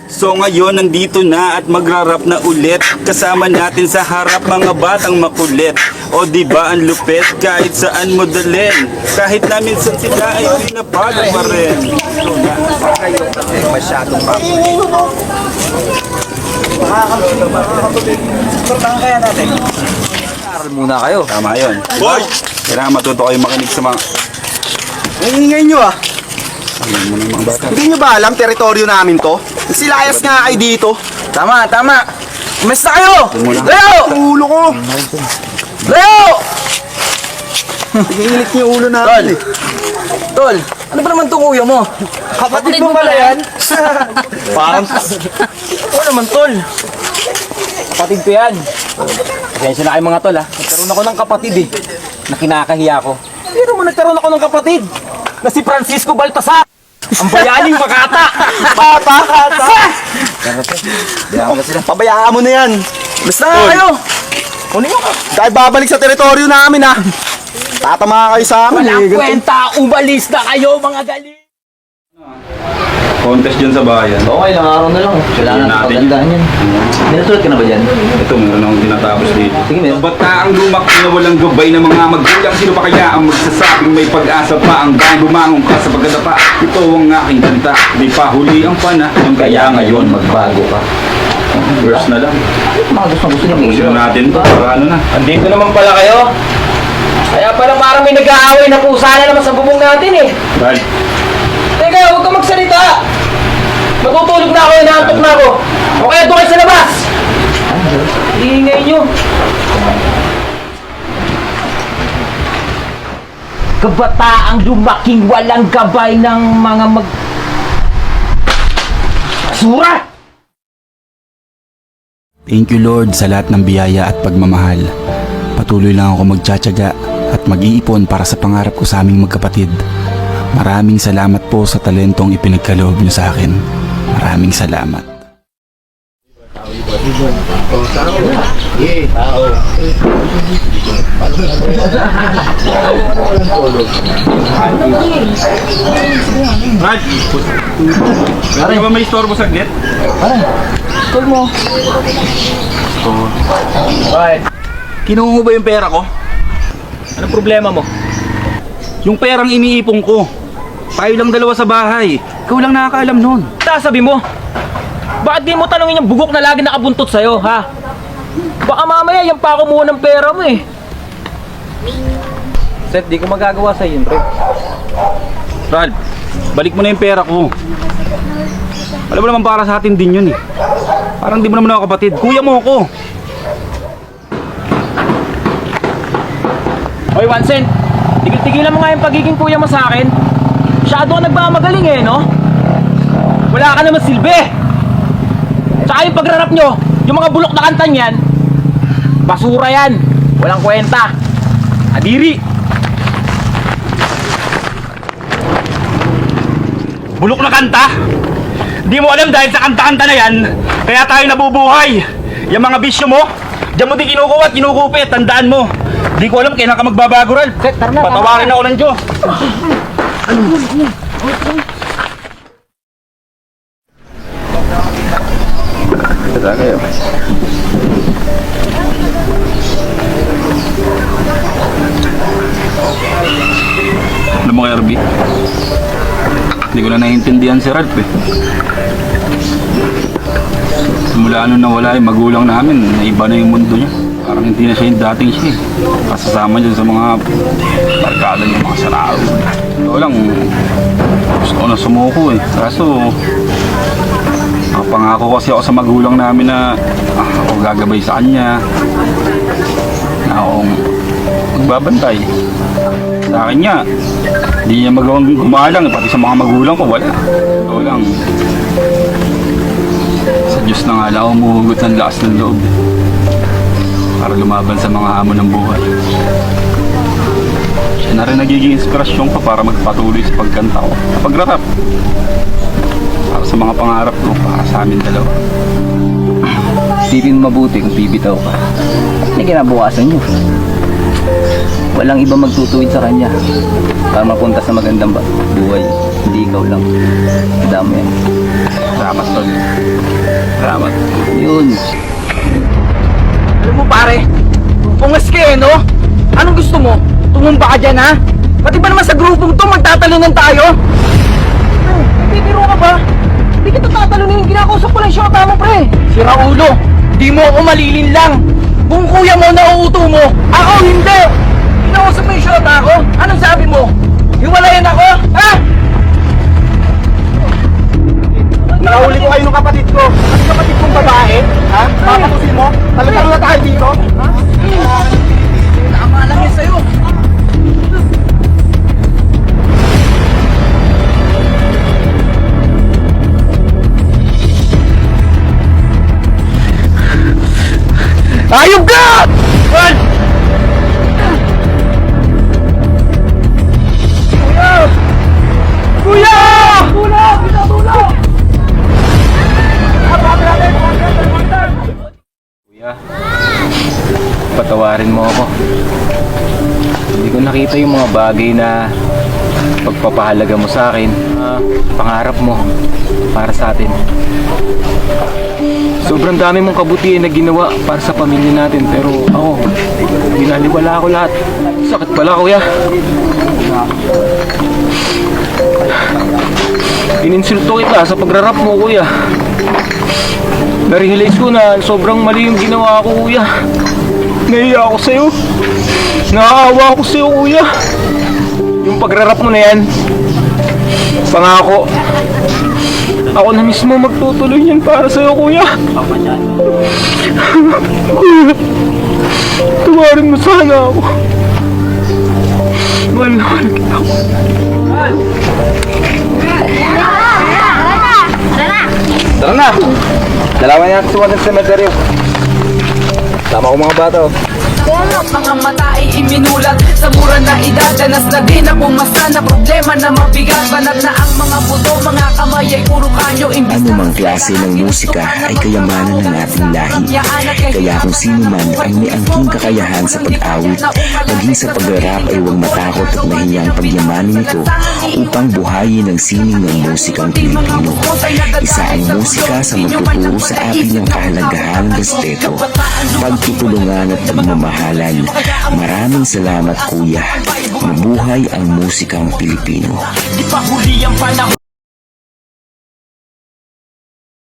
So ngayon nandito na at magrarap na ulit. Kasama natin sa harap mga batang makulit. O diba ang lupit kahit saan mo dalhin. Kahit na minsan sila ay pinapalo pa rin. So na kayo masyadong makulit. Portahan kaya natin. Aral muna kayo. Tama yun. Boy! Kailangan matuto kayo makinig sa mga... Ingingay nyo ah. Alam mo na yung mga bata. Hindi nyo ba alam teritoryo namin to? Silayas nga kayo dito. Tama, tama. Umis na kayo! Muna. Leo! Ulo ko. Leo! Iinit niyo ulo namin eh. Tol, ano ba naman itong kuya mo? Kapatid mo pala yan? Parang... Oo naman, Tol. Kapatid ko yan. Pasensya na kayo mga Tol, ha. Nagkaroon ako ng kapatid, eh. Na kinakahiya ko. Pero mo nagkaroon ako ng kapatid na si Francisco Baltasar. Ang bayaning makata. Kata! Diyan na sila. Pabayaan mo na yan. Basta nga kayo. Kunin mo ka. Kahit babalik sa teritoryo namin ha. Tatama kayo sa amin Walang eh. kwenta. Umalis na kayo, mga galing. Contest dyan sa bayan. Okay, ilang araw na lang. Kailangan Sige natin. pagandaan yan. Ninusulat ka na ba dyan? Ito, meron akong tinatapos dito. Sige, meron. Bataang lumaki na walang gabay ng mga magulang. Sino pa kaya ang magsasabing may pag-asa pa? Ang gang bumangon ka sa pagkadapa. Ito ang aking kanta. Di pa huli ang panahon. Kaya ngayon magbago ka. verse na lang. Mga gusto niyo Pusin natin to. Para ano na. Andito naman pala kayo. Kaya pala parang may nag-aaway na pusa na naman sa bubong natin eh. Brad, Teka, huwag ka magsalita. Matutulog na ako, inaantok na ako. O kaya doon kayo sa labas. Iingay nyo. Kabataang lumaking walang gabay ng mga Sura! Thank you Lord sa lahat ng biyaya at pagmamahal. Patuloy lang ako magtsatsaga at mag-iipon para sa pangarap ko sa aming magkapatid. Maraming salamat po sa talentong ipinagkaloob niyo sa akin. Maraming salamat. Brad! Pwede ba may istorbo saglit? Bakit? Kinuha mo ba yung pera ko? Anong problema mo? Yung perang iniipon ko. Tayo lang dalawa sa bahay. Ikaw lang nakakaalam nun. Sabi mo? Bakit di mo tanongin yung bugok na lagi nakabuntot sa'yo, ha? Baka mamaya yung pa kumuha ng pera mo eh. Seth, di ko magagawa sa'yo yun, pre. Brad, balik mo na yung pera ko. Alam mo naman para sa atin din yun eh. Parang di mo naman ako kapatid. Kuya mo ako. Hoy, 1 cent. Tigil-tigilan mo nga yung pagiging kuya mo sa akin. Masyado ka nagmamagaling eh, no? Wala ka naman silbi. Tsaka yung pagrarap nyo, yung mga bulok na kanta niyan, basura yan. Walang kwenta. Adiri. Bulok na kanta? Di mo alam dahil sa kanta-kanta na yan, kaya tayo nabubuhay. Yung mga bisyo mo, diyan mo di kinukuha at kinukupit, tandaan mo. Di ko alam kailan ka magbabago rin. Patawarin ako ng Diyos. Alam mo, Kirby, hindi ko na naiintindihan si Ralph eh. Simula nung nawala yung magulang namin, naiba na yung mundo niya. Parang hindi na siya yung dating siya eh. Kasasama dyan sa mga barkada niya, mga sarao. Ito lang, gusto ko na sumuko eh. Kaso, pangako kasi ako sa magulang namin na ako gagabay sa kanya. Na akong magbabantay. Sa akin niya, hindi niya magawang gumalang, pati sa mga magulang ko, wala. Ito lang. Sa Diyos na nga lang ako umuhugot ng lakas ng loob para lumaban sa mga hamon ng buhay. Siya na rin nagiging inspirasyon ko para magpatuloy sa pagkanta ko. Sa pagrarap. Para sa mga pangarap ko, para sa amin dalawa. Isipin mo mabuti kung bibitaw ka. Ano kinabukasan nyo? Walang iba magtutuwid sa kanya para mapunta sa magandang buhay. Hindi ikaw lang. Damo yan. Salamat, Tol. Salamat. Yun. Alam mo pare, pungas ka eh, no? Anong gusto mo? Tumumba ka dyan, ha? Pati ba naman sa grupong to, magtatalunan tayo? Bibiro ka ba? Hindi kita tatalunin, ginakausap ko lang siya tama, pre. Si Raulo, di mo ako malilin lang. Kung kuya mo nauuto mo, ako hindi. Ginausap mo yung shota ako? Anong sabi mo? Hiwalayan ako, ha? Nakahuli ko kayo ng kapatid ko. Ang kapatid kong babae, ha? Papatusin mo? Talagang na tayo dito? Tama lang yan sa'yo. Ayop ka! Juan! Kuya! Tulong! Tulong! Kuya, patawarin mo ako. Hindi ko nakita yung mga bagay na pagpapahalaga mo sa akin. Pangarap mo para sa atin. Sobrang dami mong kabutihan na ginawa para sa pamilya natin, pero ako, binaliwala ako lahat. Sakit pala, kuya. Ininsulto kita sa pagrarap mo, kuya. Na-realize ko na sobrang mali yung ginawa ko, kuya. Nahiya ako sa'yo. Nakaawa ako sa'yo, kuya. Yung pagrarap mo na yan, pangako, ako na mismo magtutuloy yan para sa'yo, kuya. Kuya, tawarin mo sana ako. Mahal na mahal kita. Tara na! Dalawa niya natin sumunod sa cemetery. Tama ko mga bata, oh. Mga mata ay iminulat sa mura na idadanas na din ang pumasa na problema na mabigat. Banat na ang mga buto, mga kamay ay puro kanyo. Ano mang klase ng musika ay kayamanan ng ating lahi. Kaya kung sino man ay may angking kakayahan sa pag-awit, maging sa pag-rap ay huwag matakot at mahiyang pagyamanin ito upang buhayin ang sining ng musikang Pilipino. Isa ang musika sa magtuturo sa atin ng kahalagahan ng respeto, pagtutulungan at pagmamahalan. Maraming salamat, kuya. Mabuhay ang musikang Pilipino. Di pa huli ang panahon.